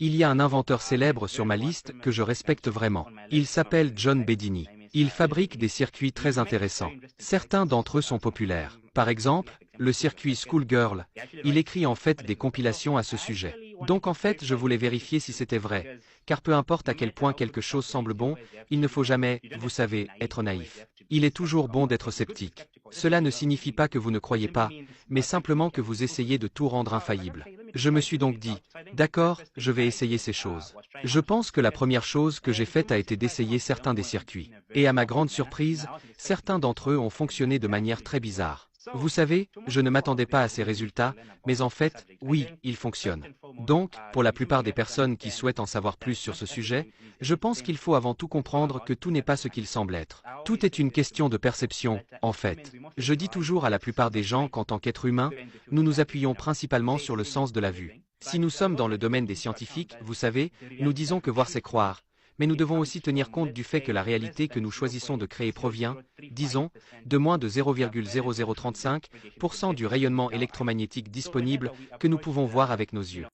Il y a un inventeur célèbre sur ma liste que je respecte vraiment. Il s'appelle John Bedini. Il fabrique des circuits très intéressants. Certains d'entre eux sont populaires. Par exemple, le circuit Schoolgirl. Il écrit en fait des compilations à ce sujet. Donc en fait, je voulais vérifier si c'était vrai. Car peu importe à quel point quelque chose semble bon, il ne faut jamais, vous savez, être naïf. Il est toujours bon d'être sceptique. Cela ne signifie pas que vous ne croyez pas, mais simplement que vous essayez de tout rendre infaillible. Je me suis donc dit, d'accord, je vais essayer ces choses. Je pense que la première chose que j'ai faite a été d'essayer certains des circuits. Et à ma grande surprise, certains d'entre eux ont fonctionné de manière très bizarre. Vous savez, je ne m'attendais pas à ces résultats, mais en fait, oui, ils fonctionnent. Donc, pour la plupart des personnes qui souhaitent en savoir plus sur ce sujet, je pense qu'il faut avant tout comprendre que tout n'est pas ce qu'il semble être. Tout est une question de perception, en fait. Je dis toujours à la plupart des gens qu'en tant qu'être humain, nous nous appuyons principalement sur le sens de la vue. Si nous sommes dans le domaine des scientifiques, vous savez, nous disons que voir c'est croire. Mais nous devons aussi tenir compte du fait que la réalité que nous choisissons de créer provient, disons, de moins de 0,0035% du rayonnement électromagnétique disponible que nous pouvons voir avec nos yeux.